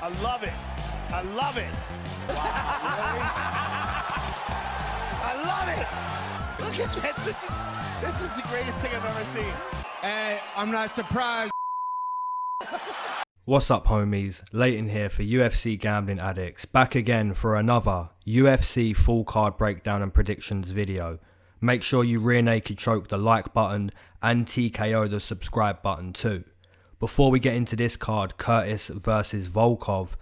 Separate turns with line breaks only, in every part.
I love it. I love it. I love it. Look at this. This is the greatest thing I've ever seen.
Hey, I'm not surprised.
What's up, homies? Leighton here for UFC Gambling Addicts, back again for another UFC full card breakdown and predictions video. Make sure you rear naked choke the like button and TKO the subscribe button too. Before we get into this card, Curtis versus Volkov,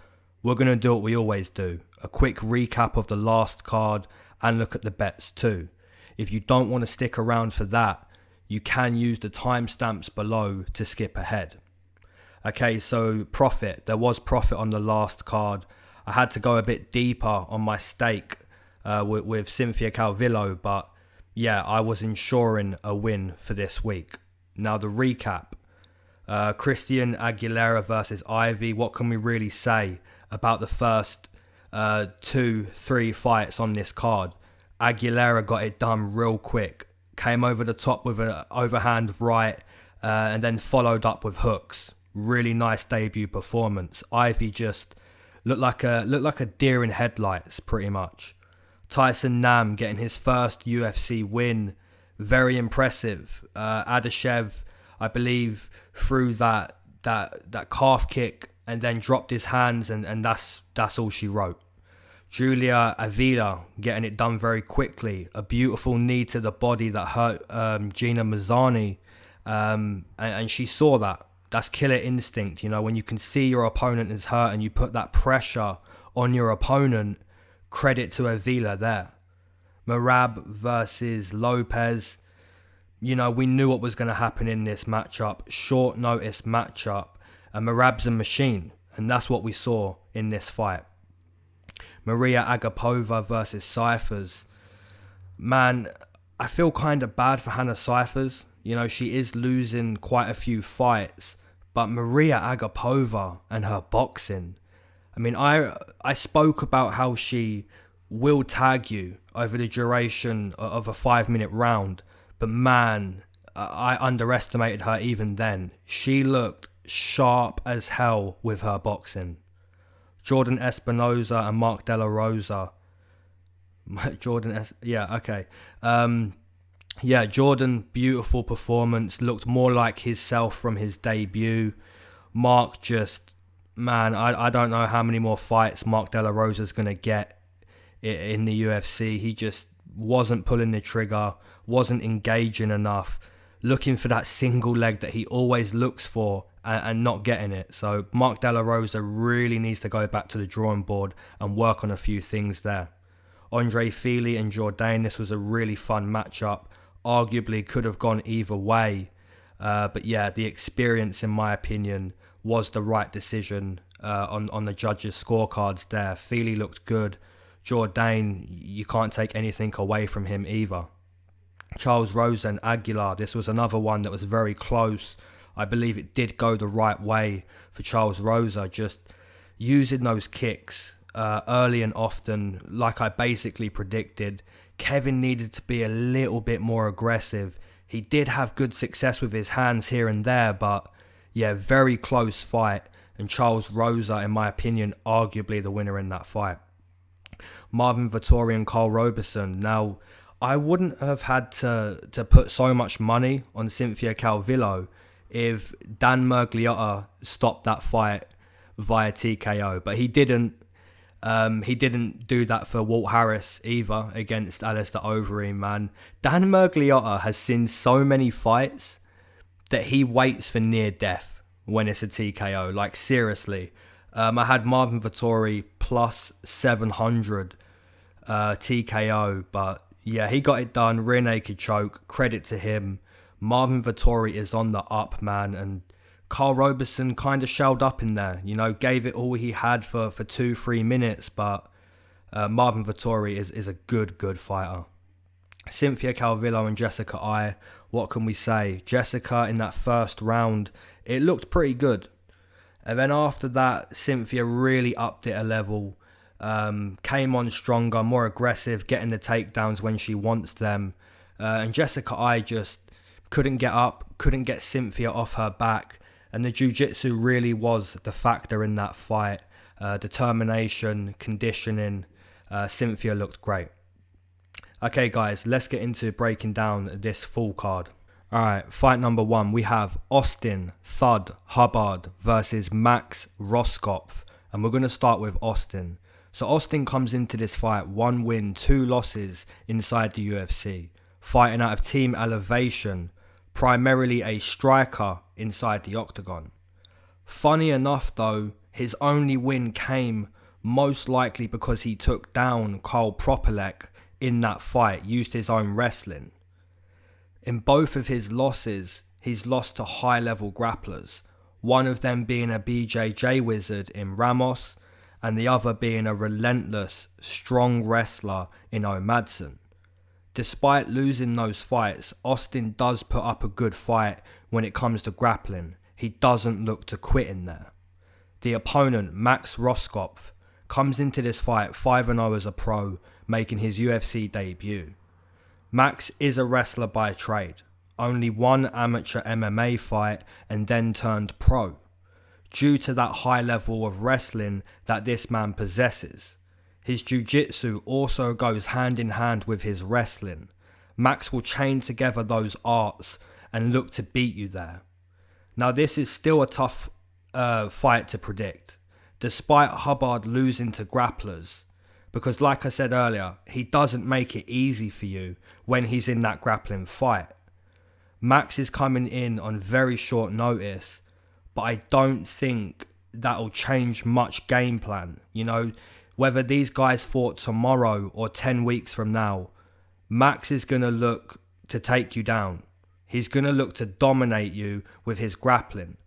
we're going to do what we always do. A quick recap of the last card and look at the bets too. If you don't want to stick around for that, you can use the timestamps below to skip ahead. Okay, so profit. There was profit on the last card. I had to go a bit deeper on my stake with Cynthia Calvillo, but yeah, I was ensuring a win for this week. Now the recap. Christian Aguilera versus Ivy. What can we really say about the first 2-3 fights on this card? Aguilera got it done real quick. Came over the top with an overhand right and then followed up with hooks. Really nice debut performance. Ivy just looked like a deer in headlights, pretty much. Tyson Nam getting his first UFC win, very impressive. Adeshev, I believe, threw that calf kick and then dropped his hands, and that's all she wrote. Julia Avila getting it done very quickly. A beautiful knee to the body that hurt Gina Mazzani, and she saw that. That's killer instinct, you know, when you can see your opponent is hurt and you put that pressure on your opponent. Credit to Avila there. Merab versus Lopez. You know, we knew what was going to happen in this matchup. Short notice matchup. And Merab's a machine. And that's what we saw in this fight. Maria Agapova versus Cyphers. Man, I feel kind of bad for Hannah Cyphers. You know, she is losing quite a few fights. But Maria Agapova and her boxing. I mean, I spoke about how she will tag you over the duration of a 5-minute round. But man, I underestimated her even then. She looked sharp as hell with her boxing. Jordan Espinoza and Mark De La Rosa. Jordan, beautiful performance. Looked more like himself from his debut. Mark just, man, I don't know how many more fights Mark De La Rosa's going to get in the UFC. He just wasn't pulling the trigger, wasn't engaging enough, looking for that single leg that he always looks for and not getting it. So Mark De La Rosa really needs to go back to the drawing board and work on a few things there. Andre Fili and Jourdain, this was a really fun matchup. Arguably could have gone either way. But yeah, the experience, in my opinion, was the right decision on the judges' scorecards there. Fili looked good. Jourdain, you can't take anything away from him either. Charles Rosa and Aguilar, this was another one that was very close. I believe it did go the right way for Charles Rosa, just using those kicks early and often, like I basically predicted. Kevin needed to be a little bit more aggressive. He did have good success with his hands here and there, but yeah, very close fight. And Charles Rosa, in my opinion, arguably the winner in that fight. Marvin Vettori and Carl Robertson. Now, I wouldn't have had to put so much money on Cynthia Calvillo if Dan Miragliotta stopped that fight via TKO, but he didn't. He didn't do that for Walt Harris either against Alistair Overeem, man. Dan Miragliotta has seen so many fights that he waits for near death when it's a TKO. Like, seriously. I had Marvin Vettori plus 700 TKO, but yeah, he got it done. Rear naked choke. Credit to him. Marvin Vettori is on the up, man, and Carl Robertson kind of shelled up in there, you know, gave it all he had for 2-3 minutes, but Marvin Vettori is a good fighter. Cynthia Calvillo and Jessica Eye, what can we say? Jessica in that first round, it looked pretty good. And then after that, Cynthia really upped it a level, came on stronger, more aggressive, getting the takedowns when she wants them. And Jessica Eye just couldn't get up, couldn't get Cynthia off her back. And the jiu-jitsu really was the factor in that fight. Determination, conditioning. Cynthia looked great. Okay guys, let's get into breaking down this full card. Alright, fight number 1, we have Austin Thud Hubbard versus Max Roskopf. And we're going to start with Austin. So Austin comes into this fight 1 win, 2 losses inside the UFC. Fighting out of Team Elevation, primarily a striker inside the octagon. Funny enough though, his only win came most likely because he took down Karl Propelek in that fight, used his own wrestling. In both of his losses, he's lost to high-level grapplers, one of them being a BJJ wizard in Ramos, and the other being a relentless, strong wrestler in O'Madsen. Despite losing those fights, Austin does put up a good fight when it comes to grappling. He doesn't look to quit in there. The opponent, Max Roskopf, comes into this fight 5-0 as a pro, making his UFC debut. Max is a wrestler by trade, only 1 amateur MMA fight and then turned pro, due to that high level of wrestling that this man possesses. His jiu-jitsu also goes hand in hand with his wrestling. Max will chain together those arts and look to beat you there. Now this is still a tough fight to predict, despite Hubbard losing to grapplers. Because like I said earlier, he doesn't make it easy for you when he's in that grappling fight. Max is coming in on very short notice, but I don't think that'll change much game plan. You know, whether these guys fought tomorrow or 10 weeks from now, Max is going to look to take you down. He's going to look to dominate you with his grappling.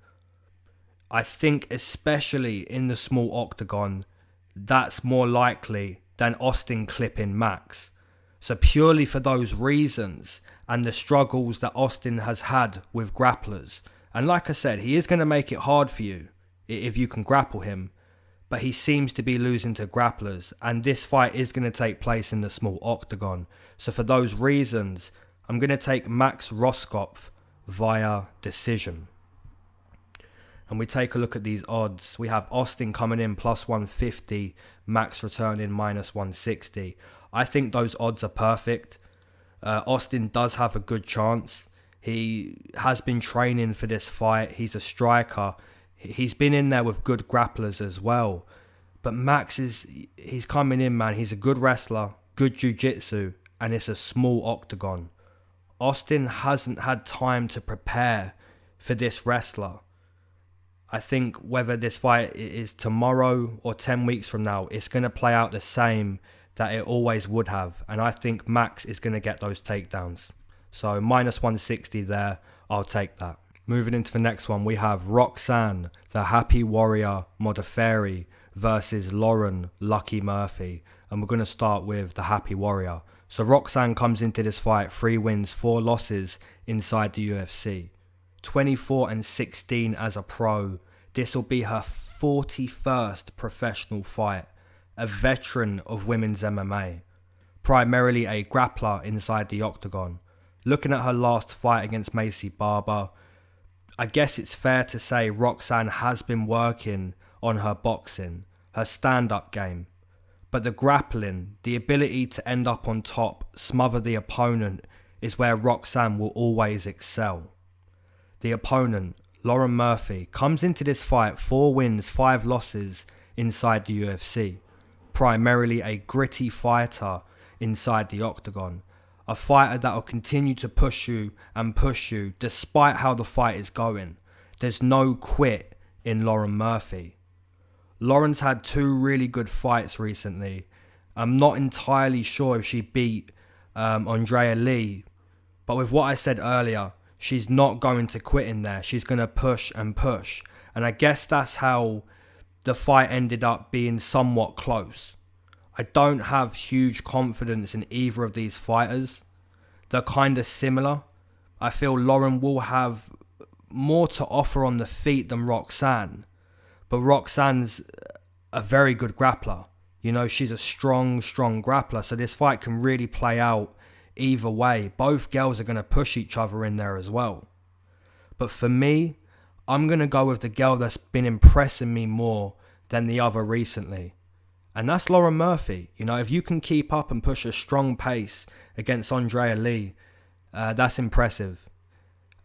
I think especially in the small octagon, that's more likely than Austin clipping Max. So purely for those reasons and the struggles that Austin has had with grapplers, and like I said, he is going to make it hard for you if you can grapple him, but he seems to be losing to grapplers, and this fight is going to take place in the small octagon. So for those reasons, I'm going to take Max Roskopf via decision. And we take a look at these odds. We have Austin coming in plus 150, Max returning minus 160. I think those odds are perfect. Austin does have a good chance. He has been training for this fight. He's a striker. He's been in there with good grapplers as well. But Max he's coming in, man. He's a good wrestler, good jiu-jitsu, and it's a small octagon. Austin hasn't had time to prepare for this wrestler. I think whether this fight is tomorrow or 10 weeks from now, it's going to play out the same that it always would have. And I think Max is going to get those takedowns. So minus 160 there, I'll take that. Moving into the next one, we have Roxane, the Happy Warrior Modaferi versus Lauren Lucky Murphy. And we're going to start with the Happy Warrior. So Roxane comes into this fight 3 wins, 4 losses inside the UFC. 24-16 as a pro. This will be her 41st professional fight. A veteran of women's MMA. Primarily a grappler inside the octagon. Looking at her last fight against Macy Barber, I guess it's fair to say Roxane has been working on her boxing, her stand-up game. But the grappling, the ability to end up on top, smother the opponent, is where Roxane will always excel. The opponent, Lauren Murphy, comes into this fight 4 wins, 5 losses inside the UFC. Primarily a gritty fighter inside the octagon. A fighter that will continue to push you despite how the fight is going. There's no quit in Lauren Murphy. Lauren's had 2 really good fights recently. I'm not entirely sure if she beat Andrea Lee, but with what I said earlier, she's not going to quit in there. She's going to push and push. And I guess that's how the fight ended up being somewhat close. I don't have huge confidence in either of these fighters. They're kind of similar. I feel Lauren will have more to offer on the feet than Roxane. But Roxane's a very good grappler. You know, she's a strong grappler. So this fight can really play out either way. Both girls are going to push each other in there as well. But for me, I'm going to go with the girl that's been impressing me more than the other recently. And that's Lauren Murphy. You know, if you can keep up and push a strong pace against Andrea Lee, that's impressive.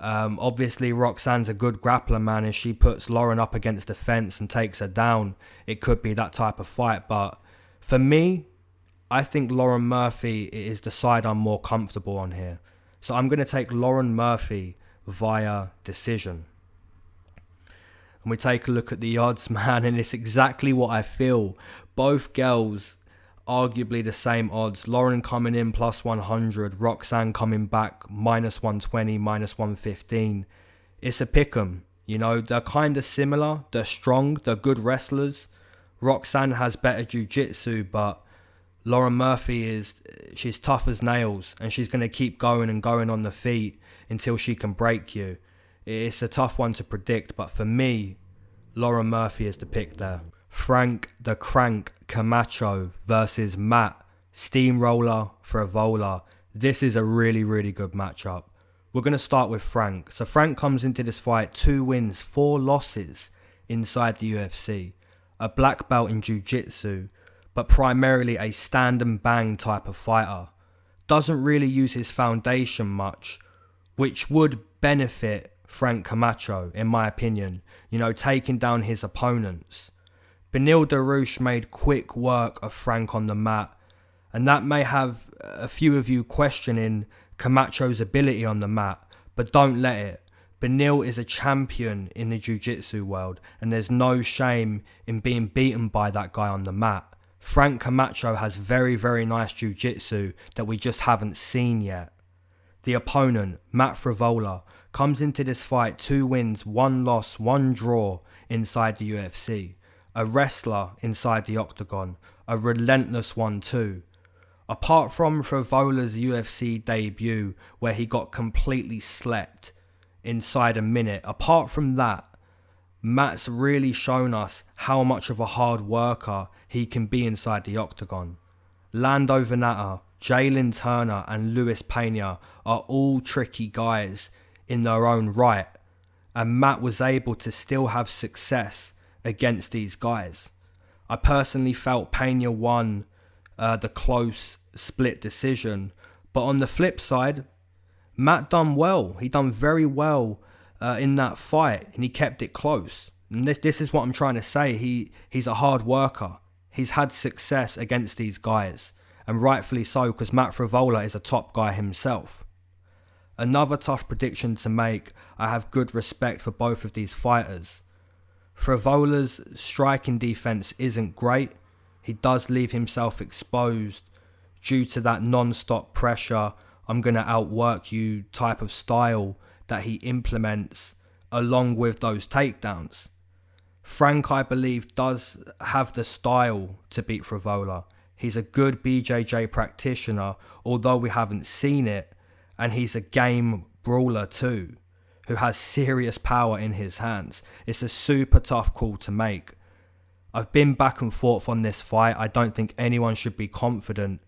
Obviously, Roxane's a good grappler, man. If she puts Lauren up against the fence and takes her down, it could be that type of fight. But for me, I think Lauren Murphy is the side I'm more comfortable on here. So I'm going to take Lauren Murphy via decision. And we take a look at the odds, man, and it's exactly what I feel. Both girls, arguably the same odds. Lauren coming in plus 100, Roxane coming back minus 120, minus 115. It's a pick'em. You know, they're kind of similar. They're strong. They're good wrestlers. Roxane has better jiu-jitsu, but Lauren Murphy she's tough as nails, and she's going to keep going and going on the feet until she can break you. It's a tough one to predict, but for me, Lauren Murphy is the pick there. Frank the Crank Camacho versus Matt Steamroller Frevola. This is a really, really good matchup. We're going to start with Frank. So Frank comes into this fight 2 wins, 4 losses inside the UFC. A black belt in jiu-jitsu, but primarily a stand and bang type of fighter. Doesn't really use his foundation much, which would benefit Frank Camacho, in my opinion. You know, taking down his opponents. Beneil Dariush made quick work of Frank on the mat, and that may have a few of you questioning Camacho's ability on the mat, but don't let it. Beneil is a champion in the jiu-jitsu world, and there's no shame in being beaten by that guy on the mat. Frank Camacho has very, very nice jiu-jitsu that we just haven't seen yet. The opponent, Matt Frevola, comes into this fight 2 wins, 1 loss, 1 draw inside the UFC. A wrestler inside the octagon, a relentless one too. Apart from Frevola's UFC debut, where he got completely slept inside a minute, apart from that, Matt's really shown us how much of a hard worker he can be inside the octagon. Lando Venata, Jalen Turner and Luis Pena are all tricky guys in their own right, and Matt was able to still have success against these guys. I personally felt Pena won the close split decision, but on the flip side, Matt done well. He done very well in that fight, and he kept it close. And this is what I'm trying to say. He's a hard worker. He's had success against these guys, and rightfully so, because Matt Frevola is a top guy himself. Another tough prediction to make. I have good respect for both of these fighters. Frevola's striking defense isn't great. He does leave himself exposed due to that non-stop pressure, I'm going to outwork you type of style that he implements along with those takedowns. Frank, I believe, does have the style to beat Frevola. He's a good BJJ practitioner, although we haven't seen it, and he's a game brawler too, who has serious power in his hands. It's a super tough call to make. I've been back and forth on this fight. I don't think anyone should be confident,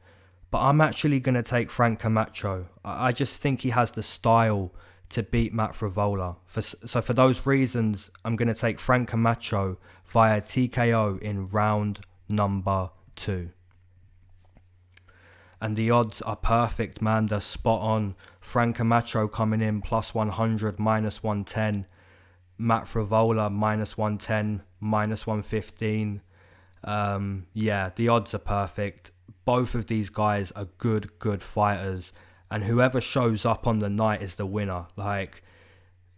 but I'm actually going to take Frank Camacho. I just think he has the style to beat Matt Frevola. So for those reasons, I'm going to take Frank Camacho via TKO in round number 2. And the odds are perfect, man. They're spot on. Frank Camacho coming in plus 100, minus 110. Matt Frevola minus 110, minus 115. Yeah, the odds are perfect. Both of these guys are good fighters. And whoever shows up on the night is the winner. Like,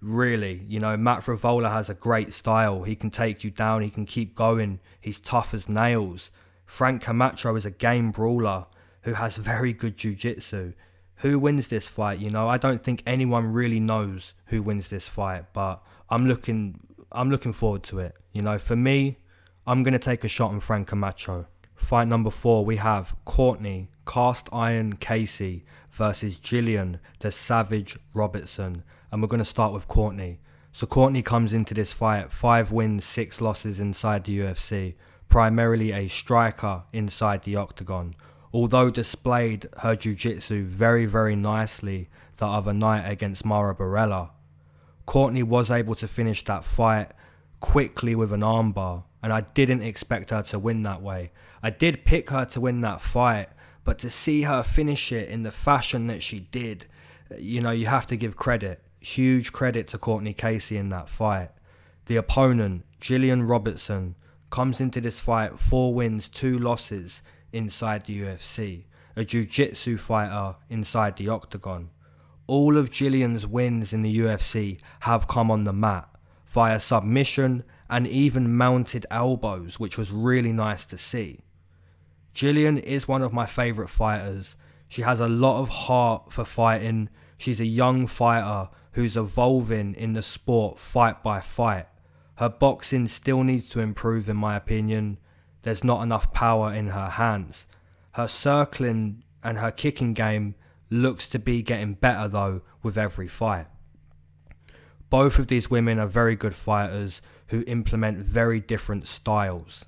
really, you know, Matt Frevola has a great style. He can take you down. He can keep going. He's tough as nails. Frank Camacho is a game brawler who has very good jiu-jitsu. Who wins this fight? You know, I don't think anyone really knows who wins this fight, but I'm looking forward to it. You know, for me, I'm going to take a shot on Frank Camacho. Fight number 4, we have Courtney Cast Iron Casey versus Gillian the Savage Robertson. And we're going to start with Courtney. So Courtney comes into this fight 5 wins, 6 losses inside the UFC, primarily a striker inside the octagon. Although displayed her jiu-jitsu very, very nicely the other night against Mara Barella. Courtney was able to finish that fight quickly with an armbar, and I didn't expect her to win that way. I did pick her to win that fight, but to see her finish it in the fashion that she did, you know, you have to give credit. Huge credit to Courtney Casey in that fight. The opponent, Gillian Robertson, comes into this fight 4 wins, 2 losses inside the UFC. A jiu-jitsu fighter inside the octagon. All of Gillian's wins in the UFC have come on the mat, via submission and even mounted elbows, which was really nice to see. Gillian is one of my favourite fighters. She has a lot of heart for fighting. She's a young fighter who's evolving in the sport fight by fight. Her boxing still needs to improve in my opinion. There's not enough power in her hands. Her circling and her kicking game looks to be getting better though with every fight. Both of these women are very good fighters who implement very different styles.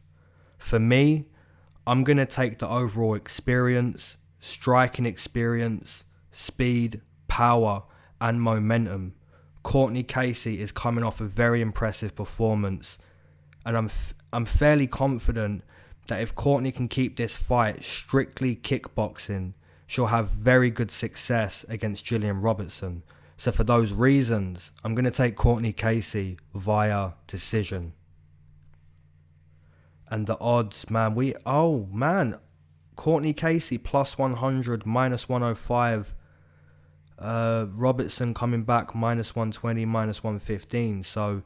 For me, I'm going to take the overall experience, striking experience, speed, power and momentum. Courtney Casey is coming off a very impressive performance, and I'm fairly confident that if Courtney can keep this fight strictly kickboxing, she'll have very good success against Gillian Robertson. So for those reasons, I'm going to take Courtney Casey via decision. And the odds, man, Courtney Casey plus 100, minus 105. Robertson coming back minus 120, minus 115. So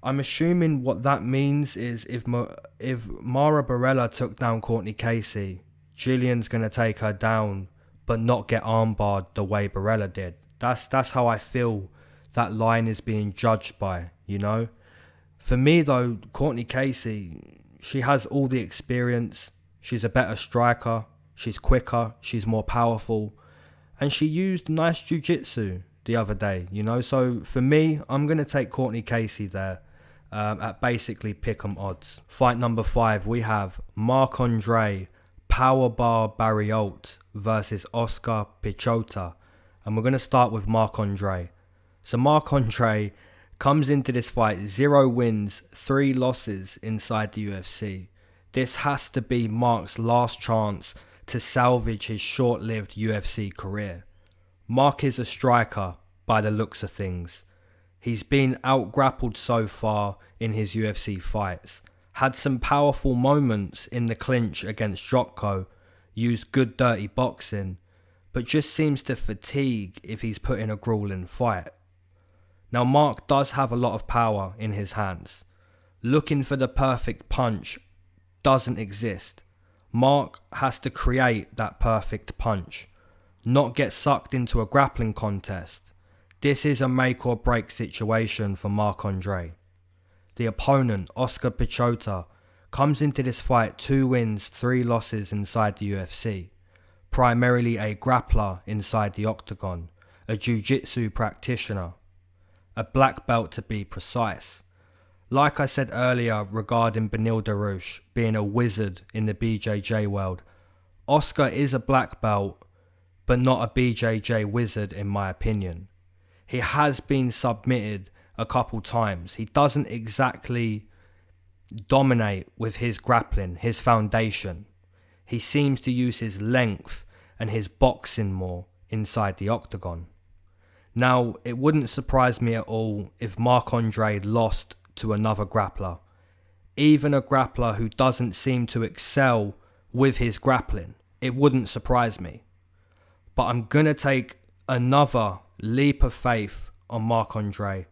I'm assuming what that means is if Mara Barella took down Courtney Casey, Gillian's going to take her down but not get armbarred the way Barella did. That's how I feel that line is being judged by, you know. For me though, Courtney Casey, she has all the experience. She's a better striker. She's quicker. She's more powerful. And she used nice jiu-jitsu the other day, you know. So for me, I'm going to take Courtney Casey there at basically pick'em odds. Fight number 5, we have Marc-Andre Powerbar Barriault versus Oscar Piechota. And we're going to start with Marc-Andre. So Marc-Andre comes into this fight 0 wins, 3 losses inside the UFC. This has to be Marc's last chance to salvage his short-lived UFC career. Marc is a striker by the looks of things. He's been out-grappled so far in his UFC fights. Had some powerful moments in the clinch against Jotko, used good dirty boxing, but just seems to fatigue if he's put in a grueling fight. Now Marc does have a lot of power in his hands. Looking for the perfect punch doesn't exist. Marc has to create that perfect punch, not get sucked into a grappling contest. This is a make or break situation for Marc-Andre. The opponent, Oscar Piechota, comes into this fight 2 wins, 3 losses inside the UFC. Primarily a grappler inside the octagon, a jiu-jitsu practitioner, a black belt to be precise. Like I said earlier regarding Beneil Dariush being a wizard in the BJJ world, Oscar is a black belt, but not a BJJ wizard in my opinion. He has been submitted a couple times. He doesn't exactly dominate with his grappling, his foundation. He seems to use his length and his boxing more inside the octagon. Now, it wouldn't surprise me at all if Marc-Andre lost to another grappler. Even a grappler who doesn't seem to excel with his grappling. It wouldn't surprise me. But I'm going to take another leap of faith on Marc-Andre.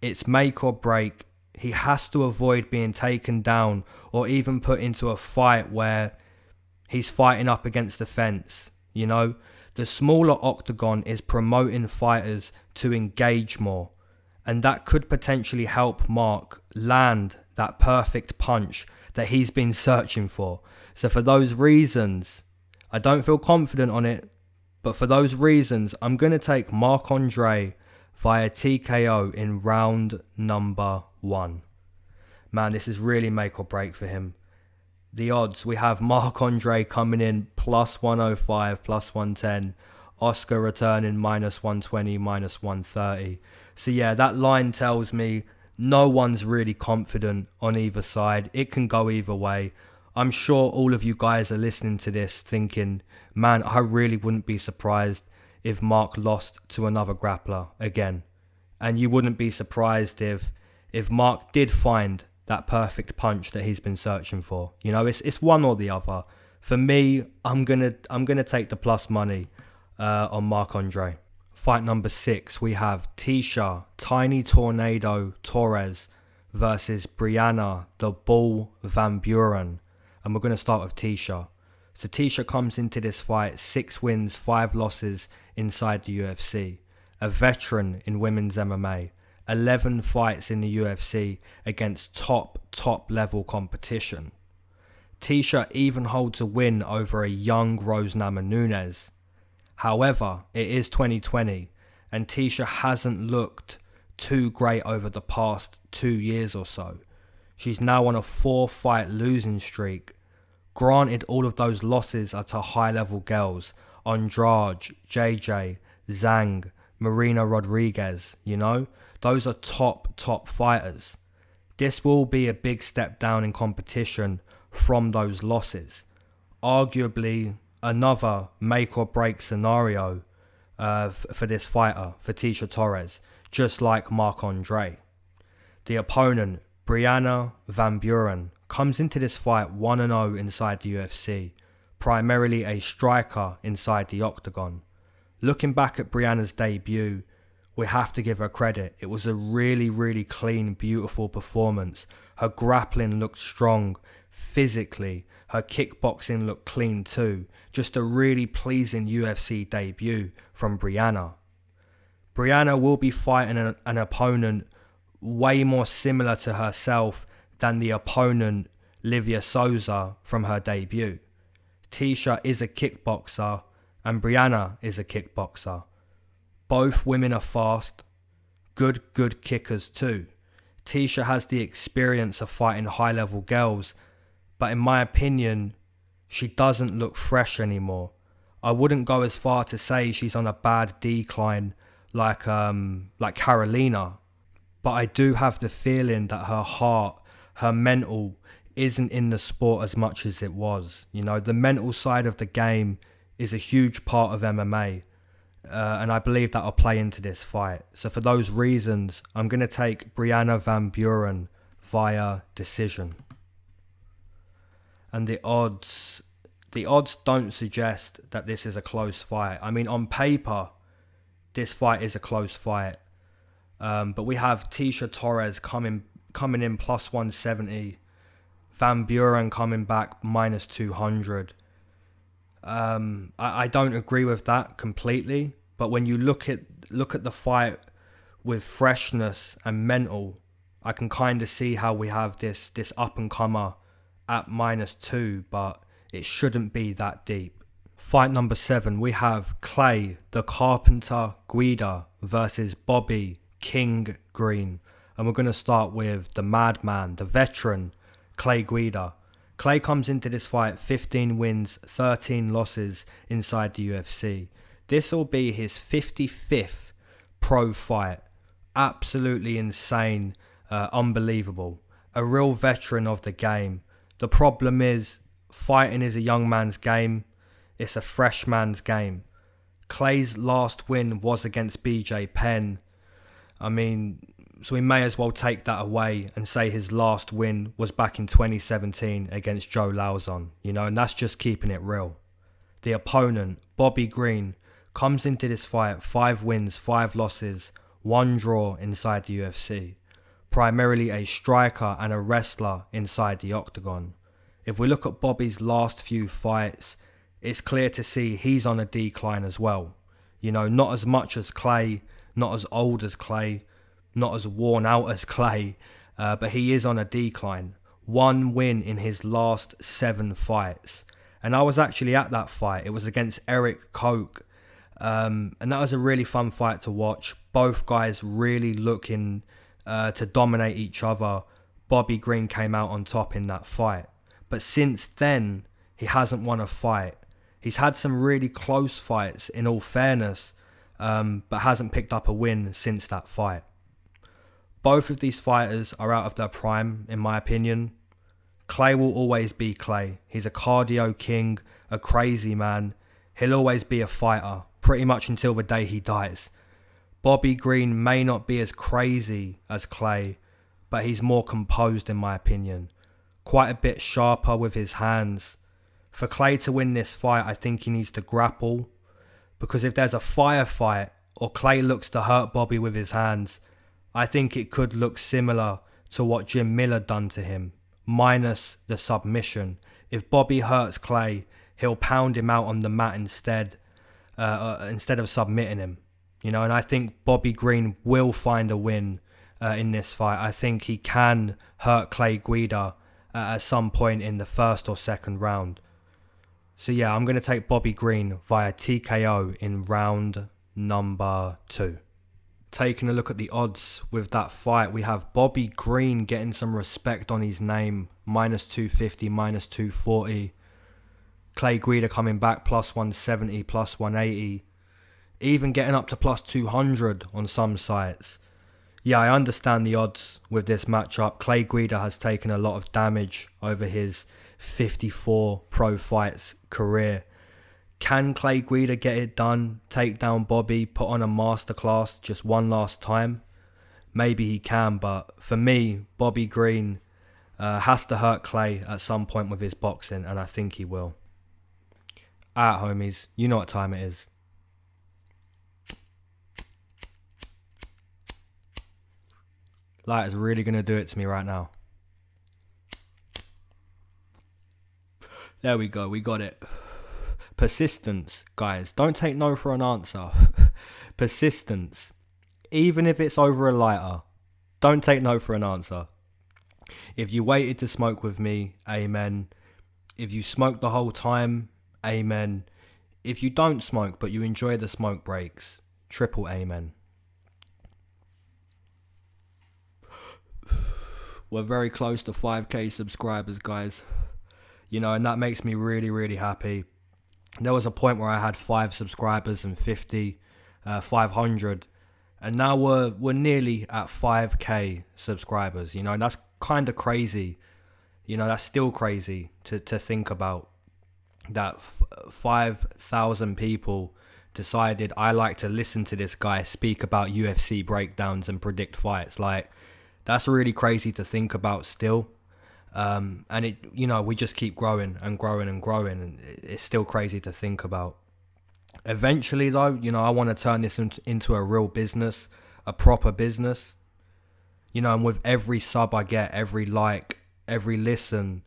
It's make or break. He has to avoid being taken down or even put into a fight where he's fighting up against the fence. You know, the smaller octagon is promoting fighters to engage more. And that could potentially help Marc land that perfect punch that he's been searching for. So for those reasons, I don't feel confident on it. But for those reasons, I'm going to take Marc-Andre via TKO in round number 1. Man, this is really make or break for him. The odds, we have Marc-Andre coming in plus 105, plus 110. Oscar returning -120, -130. So yeah, that line tells me no one's really confident on either side. It can go either way. I'm sure all of you guys are listening to this thinking, man, I really wouldn't be surprised if Mark lost to another grappler again. And you wouldn't be surprised if Mark did find that perfect punch that he's been searching for. You know, it's one or the other. For me, I'm gonna take the plus money on Marc-Andre. Fight number 6, we have Tecia Tiny Tornado Torres versus Brianna the Bull Van Buren. And we're going to start with Tecia. So Tecia comes into this fight 6 wins, 5 losses inside the UFC. A veteran in women's MMA. 11 fights in the UFC against top level competition. Tecia even holds a win over a young Rose Namajunas. However, it is 2020 and Tecia hasn't looked too great over the past 2 years or so. She's now on a 4-fight losing streak. Granted, all of those losses are to high-level girls. Andrade, JJ, Zhang, Marina Rodriguez, you know? Those are top fighters. This will be a big step down in competition from those losses. Arguably, another make or break scenario for this fighter, for Tecia Torres, just like Marc-Andre. The opponent, Brianna Van Buren, comes into this fight 1-0 inside the UFC, primarily a striker inside the octagon. Looking back at Brianna's debut, we have to give her credit. It was a really clean, beautiful performance. Her grappling looked strong. Physically, her kickboxing looked clean too. Just a really pleasing UFC debut from Brianna. Brianna will be fighting an opponent way more similar to herself than the opponent Livia Souza from her debut. Tecia is a kickboxer and Brianna is a kickboxer. Both women are fast, good kickers too. Tecia has the experience of fighting high-level girls, but in my opinion, she doesn't look fresh anymore. I wouldn't go as far to say she's on a bad decline like Carolina, but I do have the feeling that her heart, her mental, isn't in the sport as much as it was. You know, the mental side of the game is a huge part of MMA. And I believe that'll play into this fight. So for those reasons, I'm going to take Brianna Van Buren via decision. And the odds don't suggest that this is a close fight. I mean, on paper, this fight is a close fight. But we have Tecia Torres coming in plus 170. Van Buren coming back minus 200. I don't agree with that completely, but when you look at the fight with freshness and mental, I can kind of see how we have this up and comer at -2, but it shouldn't be that deep. Fight number 7, we have Clay the Carpenter Guida versus Bobby King Green, and we're going to start with the madman, the veteran, Clay Guida. Clay comes into this fight 15 wins, 13 losses inside the UFC. This will be his 55th pro fight. Absolutely insane, unbelievable. A real veteran of the game. The problem is, fighting is a young man's game. It's a fresh man's game. Clay's last win was against BJ Penn. I mean, so we may as well take that away and say his last win was back in 2017 against Joe Lauzon, you know, and that's just keeping it real. The opponent, Bobby Green, comes into this fight 5 wins, 5 losses, 1 draw inside the UFC. Primarily a striker and a wrestler inside the octagon. If we look at Bobby's last few fights, it's clear to see he's on a decline as well. You know, not as much as Clay, not as old as Clay, not as worn out as Clay, but he is on a decline. 1 win in his last 7 fights. And I was actually at that fight. It was against Eric Koch. And that was a really fun fight to watch. Both guys really looking to dominate each other. Bobby Green came out on top in that fight. But since then, he hasn't won a fight. He's had some really close fights, in all fairness, but hasn't picked up a win since that fight. Both of these fighters are out of their prime, in my opinion. Clay will always be Clay. He's a cardio king, a crazy man. He'll always be a fighter, pretty much until the day he dies. Bobby Green may not be as crazy as Clay, but he's more composed in my opinion. Quite a bit sharper with his hands. For Clay to win this fight, I think he needs to grapple. Because if there's a firefight or Clay looks to hurt Bobby with his hands, I think it could look similar to what Jim Miller done to him, minus the submission. If Bobby hurts Clay, he'll pound him out on the mat instead of submitting him. You know, and I think Bobby Green will find a win in this fight. I think he can hurt Clay Guida at some point in the first or second round. So yeah, I'm going to take Bobby Green via TKO in round number 2. Taking a look at the odds with that fight, we have Bobby Green getting some respect on his name, minus 250, minus 240. Clay Guida coming back, plus 170, plus 180. Even getting up to plus 200 on some sites. Yeah, I understand the odds with this matchup. Clay Guida has taken a lot of damage over his 54 pro fights career. Can Clay Guida get it done? Take down Bobby, put on a masterclass just one last time? Maybe he can, but for me, Bobby Green has to hurt Clay at some point with his boxing, and I think he will. Alright, homies, you know what time it is. Light is really going to do it to me right now. There we go, we got it. Persistence, guys. Don't take no for an answer. Persistence. Even if it's over a lighter, don't take no for an answer. If you waited to smoke with me, amen. If you smoked the whole time, amen. If you don't smoke but you enjoy the smoke breaks, triple amen. We're very close to 5k subscribers, guys. You know, and that makes me really, really happy. There was a point where I had 5 subscribers and 50, 500. And now we're nearly at 5k subscribers, you know, and that's kind of crazy. You know, that's still crazy to think about. That 5,000 people decided I like to listen to this guy speak about UFC breakdowns and predict fights. Like, that's really crazy to think about still. And it, you know, we just keep growing and growing and growing, and it's still crazy to think about. Eventually though, you know, I want to turn this into a real business, a proper business. You know, and with every sub I get, every like, every listen,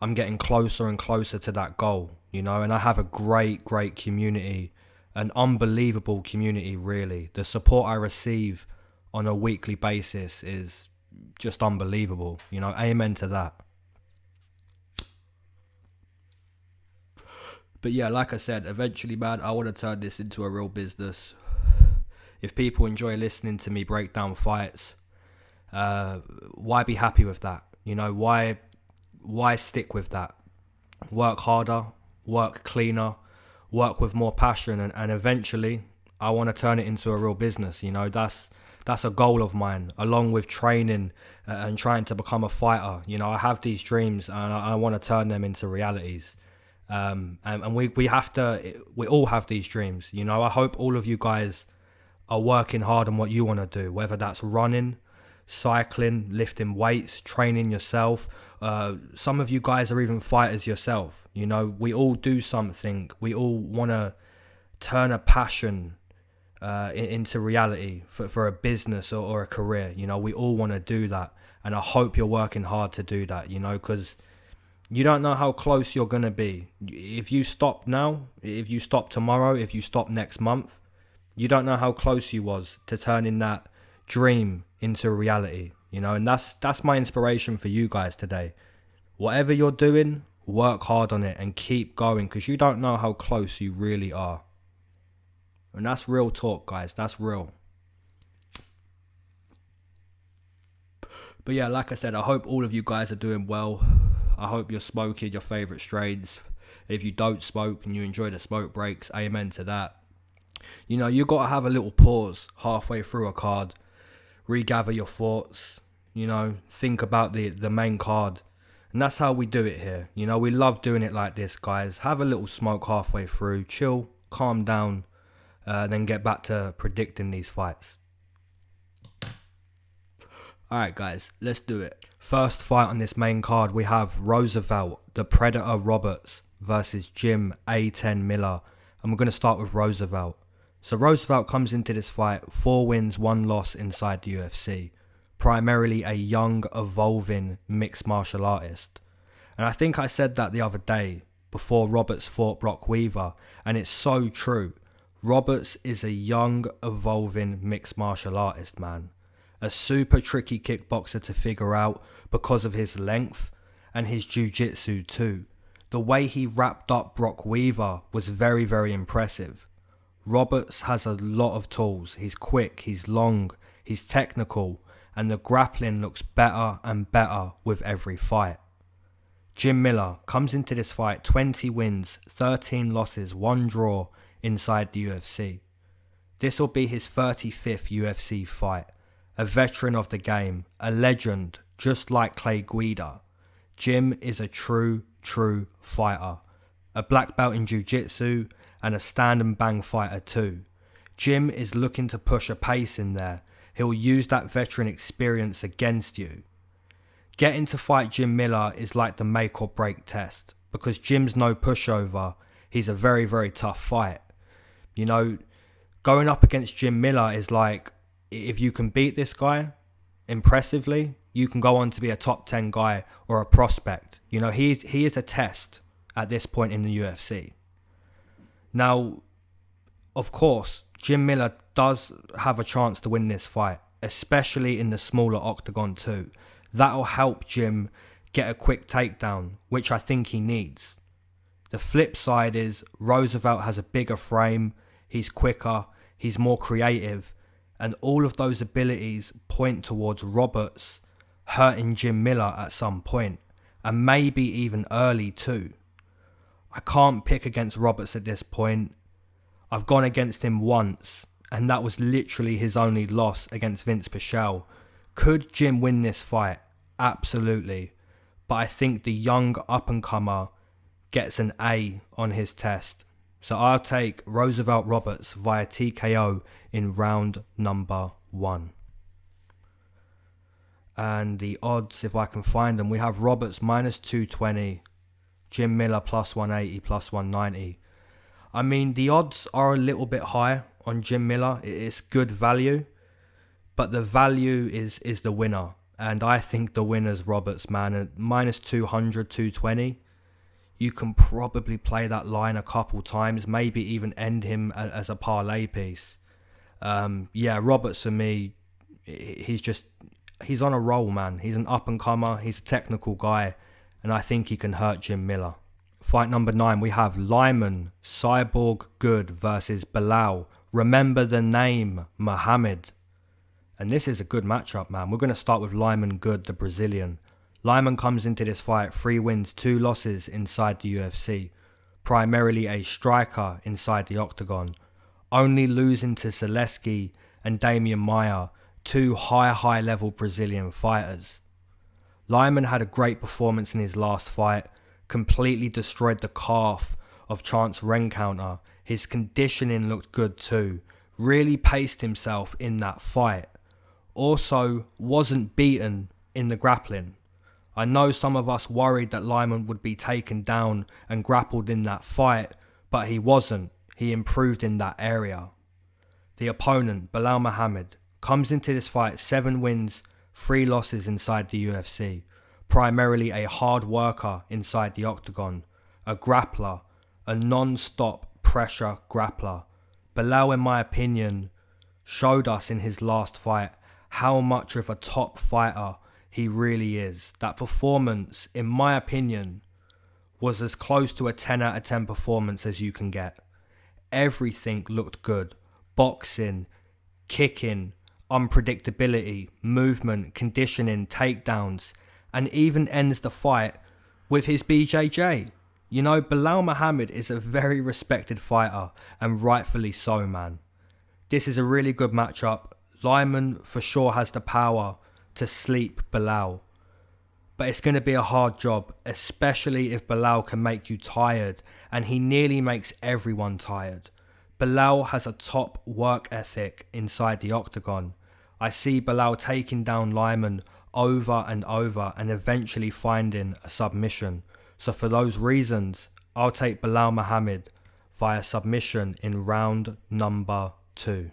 I'm getting closer and closer to that goal, you know, and I have a great community, an unbelievable community, really. The support I receive on a weekly basis is just unbelievable, you know, amen to that. But yeah, like I said, eventually, man, I want to turn this into a real business. If people enjoy listening to me break down fights, why be happy with that? You know, why stick with that? Work harder, work cleaner, work with more passion, and eventually I want to turn it into a real business. You know, that's a goal of mine, along with training and trying to become a fighter. You know, I have these dreams and I want to turn them into realities. And we all have these dreams. You know, I hope all of you guys are working hard on what you want to do, whether that's running, cycling, lifting weights, training yourself. Some of you guys are even fighters yourself. You know, we all do something. We all want to turn a passion into reality for a business or a career. You know, we all want to do that, and I hope you're working hard to do that, you know, because you don't know how close you're going to be. If you stop now, if you stop tomorrow, if you stop next month, you don't know how close you was to turning that dream into reality, you know, and that's my inspiration for you guys today. Whatever you're doing, work hard on it and keep going, because you don't know how close you really are. And that's real talk, guys. That's real. But yeah, like I said, I hope all of you guys are doing well. I hope you're smoking your favourite strains. If you don't smoke and you enjoy the smoke breaks, amen to that. You know, you got to have a little pause halfway through a card, regather your thoughts, you know, think about the main card. And that's how we do it here. You know, we love doing it like this, guys. Have a little smoke halfway through, chill, calm down, then get back to predicting these fights. Alright guys, let's do it. First fight on this main card, we have Roosevelt, the Predator Roberts versus Jim A10 Miller. And we're going to start with Roosevelt. So Roosevelt comes into this fight 4 wins, 1 loss inside the UFC. Primarily a young, evolving mixed martial artist. And I think I said that the other day before Roberts fought Brock Weaver, and it's so true. Roberts is a young, evolving mixed martial artist, man. A super tricky kickboxer to figure out because of his length and his jiu-jitsu too. The way he wrapped up Brock Weaver was very, very impressive. Roberts has a lot of tools. He's quick, he's long, he's technical, and the grappling looks better and better with every fight. Jim Miller comes into this fight 20 wins, 13 losses, 1 draw inside the UFC. This will be his 35th UFC fight. A veteran of the game, a legend, just like Clay Guida. Jim is a true fighter. A black belt in jiu-jitsu and a stand and bang fighter too. Jim is looking to push a pace in there. He'll use that veteran experience against you. Getting to fight Jim Miller is like the make or break test, because Jim's no pushover. He's a very, very tough fight. You know, going up against Jim Miller is like, if you can beat this guy impressively, you can go on to be a top 10 guy or a prospect. You know, he is a test at this point in the UFC. Now, of course, Jim Miller does have a chance to win this fight, especially in the smaller octagon too. That'll help Jim get a quick takedown, which I think he needs. The flip side is Roosevelt has a bigger frame, he's quicker, he's more creative, and all of those abilities point towards Roberts hurting Jim Miller at some point, and maybe even early too. I can't pick against Roberts at this point. I've gone against him once, and that was literally his only loss against Vince Pichel. Could Jim win this fight? Absolutely. But I think the young up-and-comer gets an A on his test. So I'll take Roosevelt Roberts via TKO in round number 1. And the odds, if I can find them, we have Roberts -220, Jim Miller +180, +190. I mean, the odds are a little bit high on Jim Miller. It's good value, but the value is the winner. And I think the winner's Roberts, man. At -200, 220, you can probably play that line a couple times, maybe even end him as a parlay piece. Yeah, Roberts for me, he's on a roll, man. He's an up-and-comer, he's a technical guy, and I think he can hurt Jim Miller. Fight number 9, we have Lyman, Cyborg Good versus Belal. Remember the name, Muhammad. And this is a good matchup, man. We're going to start with Lyman Good, the Brazilian. Lyman comes into this fight 3 wins, 2 losses inside the UFC. Primarily a striker inside the octagon. Only losing to Zaleski and Damian Maia, 2 high level Brazilian fighters. Lyman had a great performance in his last fight. Completely destroyed the calf of Chance Rencounter. His conditioning looked good too. Really paced himself in that fight. Also, wasn't beaten in the grappling. I know some of us worried that Lyman would be taken down and grappled in that fight, but he wasn't. He improved in that area. The opponent, Belal Muhammad, comes into this fight 7 wins, 3 losses inside the UFC. Primarily a hard worker inside the octagon, a grappler, a non-stop pressure grappler. Belal, in my opinion, showed us in his last fight how much of a top fighter he really is. That performance, in my opinion, was as close to a 10 out of 10 performance as you can get. Everything looked good. Boxing, kicking, unpredictability, movement, conditioning, takedowns, and even ends the fight with his BJJ. You know, Belal Muhammad is a very respected fighter, and rightfully so, man. This is a really good matchup. Lyman for sure has the power to sleep Belal. But it's going to be a hard job, especially if Belal can make you tired, and he nearly makes everyone tired. Belal has a top work ethic inside the octagon. I see Belal taking down Lyman over and over and eventually finding a submission. So for those reasons, I'll take Belal Muhammad via submission in round number 2.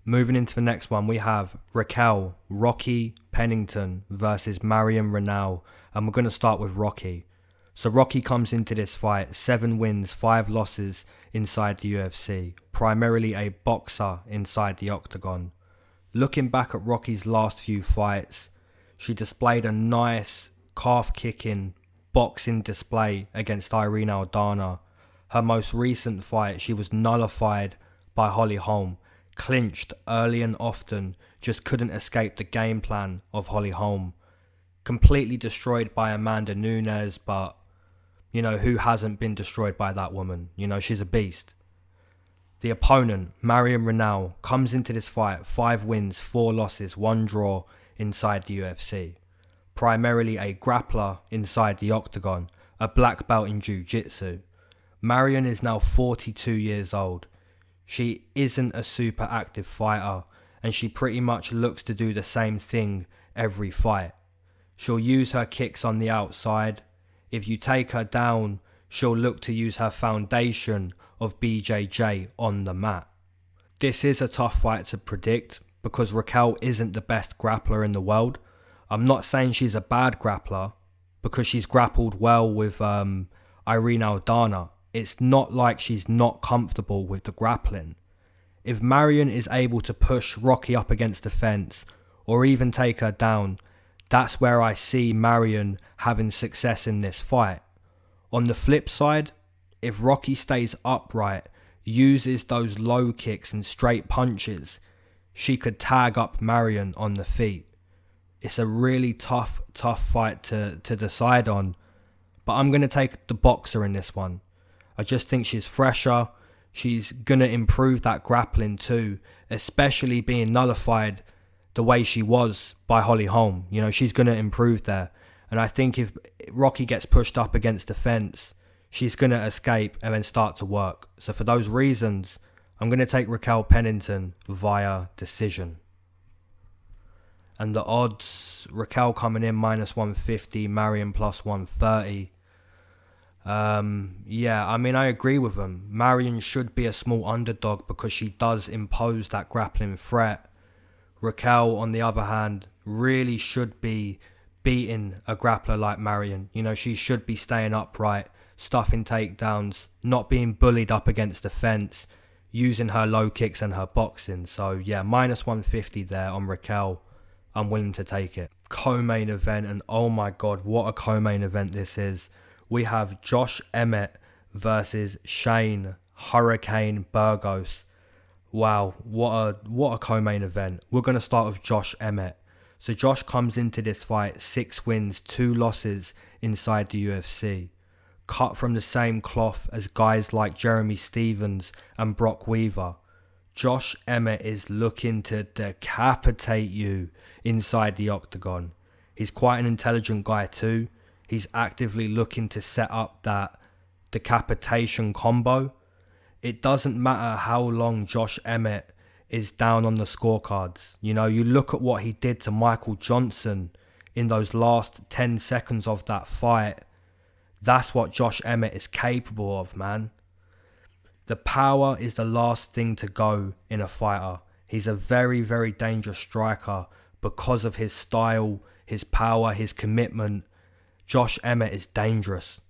Moving into the next one, we have Raquel Rocky Pennington versus Marion Moroz, and we're going to start with Rocky. So Rocky comes into this fight 7 wins, 5 losses inside the UFC, primarily a boxer inside the octagon. Looking back at Rocky's last few fights, she displayed a nice calf-kicking boxing display against Irene Aldana. Her most recent fight, she was nullified by Holly Holm, clinched early and often, just couldn't escape the game plan of Holly Holm. Completely destroyed by Amanda Nunes, but, you know, who hasn't been destroyed by that woman? You know, she's a beast. The opponent, Marion Moroz, comes into this fight 5 wins, 4 losses, 1 draw inside the UFC. Primarily a grappler inside the octagon, a black belt in jiu-jitsu. Marion is now 42 years old. She isn't a super active fighter, and she pretty much looks to do the same thing every fight. She'll use her kicks on the outside. If you take her down, she'll look to use her foundation of BJJ on the mat. This is a tough fight to predict because Raquel isn't the best grappler in the world. I'm not saying she's a bad grappler because she's grappled well with Irene Aldana. It's not like she's not comfortable with the grappling. If Marion is able to push Rocky up against the fence or even take her down, that's where I see Marion having success in this fight. On the flip side, if Rocky stays upright, uses those low kicks and straight punches, she could tag up Marion on the feet. It's a really tough fight to decide on, but I'm going to take the boxer in this one. I just think she's fresher. She's going to improve that grappling too, especially being nullified the way she was by Holly Holm. You know, she's going to improve there. And I think if Rocky gets pushed up against the fence, she's going to escape and then start to work. So for those reasons, I'm going to take Raquel Pennington via decision. And the odds, Raquel coming in -150, Marion +130. Yeah, I mean, I agree with them. Marion should be a small underdog because she does impose that grappling threat. Raquel, on the other hand, really should be beating a grappler like Marion. You know, she should be staying upright, stuffing takedowns, not being bullied up against the fence, using her low kicks and her boxing. So yeah, -150 there on Raquel. I'm willing to take it. Co-main event, and oh my god, what a co-main event this is. We have Josh Emmet versus Shane Hurricane Burgos. Wow, what a co-main event. We're going to start with Josh Emmet. So Josh comes into this fight 6 wins, 2 losses inside the UFC. Cut from the same cloth as guys like Jeremy Stevens and Brock Weaver. Josh Emmet is looking to decapitate you inside the octagon. He's quite an intelligent guy too. He's actively looking to set up that decapitation combo. It doesn't matter how long Josh Emmet is down on the scorecards. You know, you look at what he did to Michael Johnson in those last 10 seconds of that fight. That's what Josh Emmet is capable of, man. The power is the last thing to go in a fighter. He's a very, very dangerous striker because of his style, his power, his commitment. Josh Emmet is dangerous.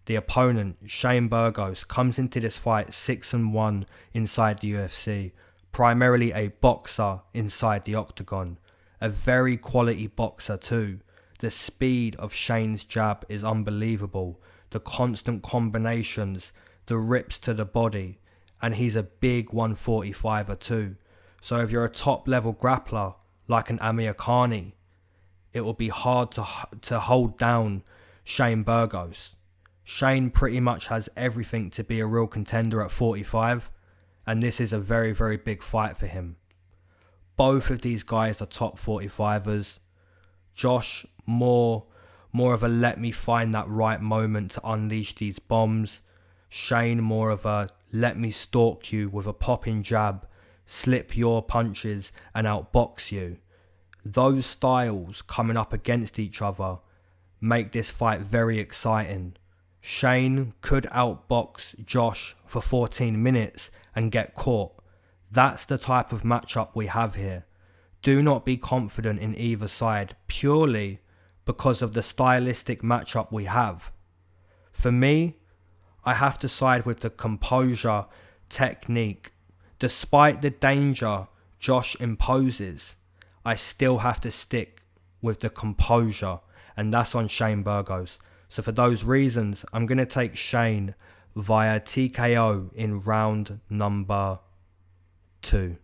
The opponent, Shane Burgos, comes into this fight 6-1 inside the UFC, primarily a boxer inside the octagon. A very quality boxer too. The speed of Shane's jab is unbelievable. The constant combinations, the rips to the body, and he's a big 145er too. So if you're a top level grappler like an Amir Khani, it will be hard to hold down Shane Burgos. Shane pretty much has everything to be a real contender at 45, and this is a very, very big fight for him. Both of these guys are top 45ers. Josh, more of a let me find that right moment to unleash these bombs. Shane, more of a let me stalk you with a popping jab, slip your punches and outbox you. Those styles coming up against each other make this fight very exciting. Shane could outbox Josh for 14 minutes and get caught. That's the type of matchup we have here. Do not be confident in either side purely because of the stylistic matchup we have. For me, I have to side with the composure technique. Despite the danger Josh imposes, I still have to stick with the composure, and that's on Shane Burgos. So for those reasons, I'm going to take Shane via TKO in round number 2.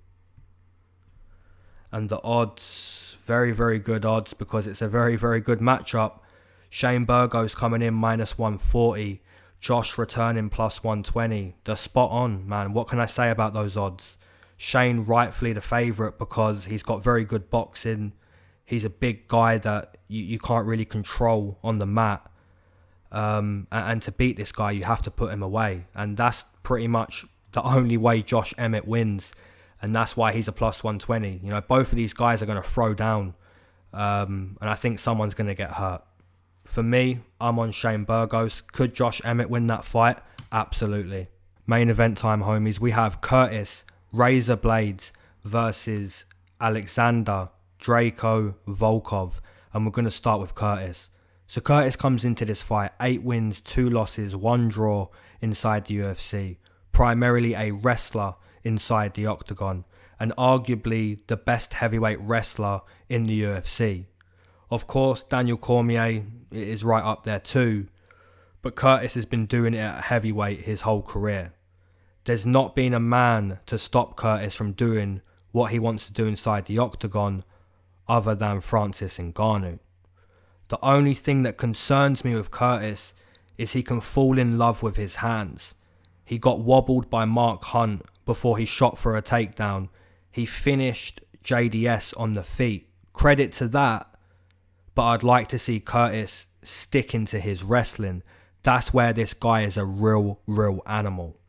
And the odds, very, very good odds because it's a very, very good matchup. Shane Burgos coming in -140. Josh returning +120. They're spot on, man. What can I say about those odds? Shane rightfully the favourite because he's got very good boxing. He's a big guy that you can't really control on the mat. And to beat this guy, you have to put him away. And that's pretty much the only way Josh Emmet wins. And that's why he's a +120. You know, both of these guys are going to throw down. And I think someone's going to get hurt. For me, I'm on Shane Burgos. Could Josh Emmet win that fight? Absolutely. Main event time, homies. We have Curtis Razor Blaydes versus Alexander Draco Volkov. And we're going to start with Curtis. So Curtis comes into this fight 8 wins, 2 losses, 1 draw inside the UFC. Primarily a wrestler inside the octagon, and arguably the best heavyweight wrestler in the UFC. Of course, Daniel Cormier is right up there too, but Curtis has been doing it at heavyweight his whole career. There's not been a man to stop Curtis from doing what he wants to do inside the octagon other than Francis Ngannou. The only thing that concerns me with Curtis is he can fall in love with his hands. He got wobbled by Mark Hunt before he shot for a takedown. He finished JDS on the feet. Credit to that, but I'd like to see Curtis sticking to his wrestling. That's where this guy is a real animal.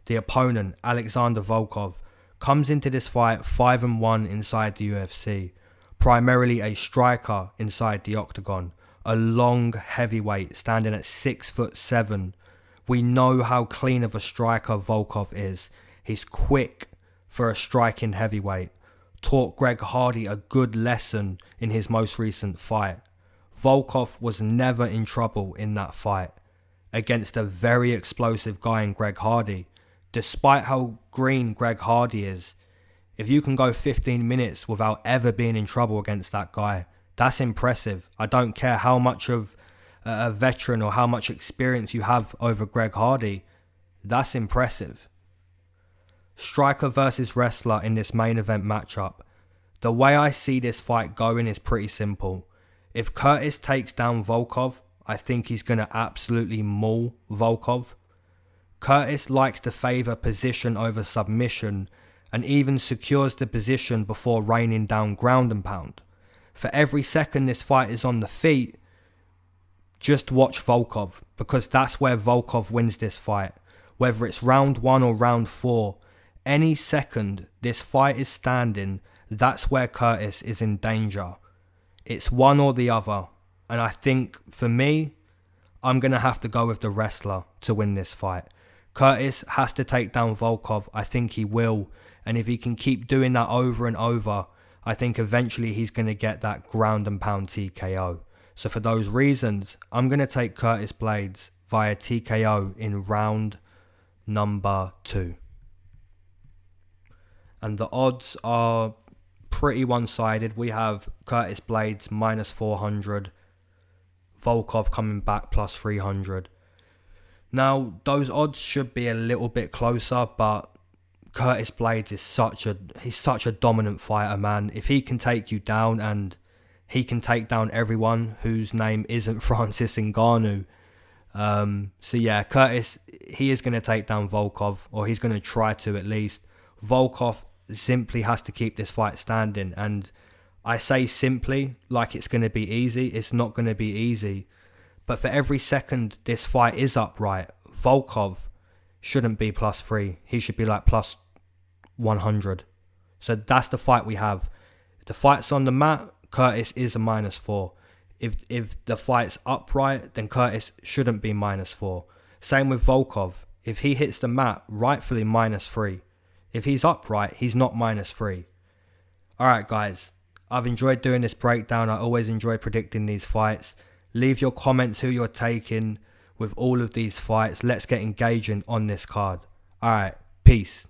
The opponent, Alexander Volkov, comes into this fight 5-1 inside the UFC. Primarily a striker inside the octagon. A long heavyweight standing at 6'7". We know how clean of a striker Volkov is. He's quick for a striking heavyweight. Taught Greg Hardy a good lesson in his most recent fight. Volkov was never in trouble in that fight against a very explosive guy in Greg Hardy. Despite how green Greg Hardy is, if you can go 15 minutes without ever being in trouble against that guy, that's impressive. I don't care how much of a veteran or how much experience you have over Greg Hardy. That's impressive. Striker versus wrestler in this main event matchup. The way I see this fight going is pretty simple. If Curtis takes down Volkov, I think he's going to absolutely maul Volkov. Curtis likes to favour position over submission and even secures the position before raining down ground and pound. For every second this fight is on the feet, just watch Volkov, because that's where Volkov wins this fight. Whether it's round 1 or round 4, any second this fight is standing, that's where Curtis is in danger. It's one or the other, and I think for me, I'm going to have to go with the wrestler to win this fight. Curtis has to take down Volkov. I think he will. And if he can keep doing that over and over, I think eventually he's going to get that ground and pound TKO. So for those reasons, I'm going to take Curtis Blaydes via TKO in round number 2. And the odds are pretty one-sided. We have Curtis Blaydes -400, Volkov coming back +300. Now, those odds should be a little bit closer, but Curtis Blaydes is such a dominant fighter, man. If he can take you down, and he can take down everyone whose name isn't Francis Ngannou, So yeah, Curtis, he is going to take down Volkov, or he's going to try to at least. Volkov simply has to keep this fight standing, and I say simply like it's going to be easy. It's not going to be easy, but for every second this fight is upright, Volkov shouldn't be +3. He should be like +100. So that's the fight we have. If the fight's on the mat, Curtis is a -4. If the fight's upright, then Curtis shouldn't be -4. Same with Volkov. If he hits the mat, rightfully -3. If he's upright, he's not -3. Alright guys, I've enjoyed doing this breakdown. I always enjoy predicting these fights. Leave your comments who you're taking with all of these fights. Let's get engaging on this card. Alright, peace.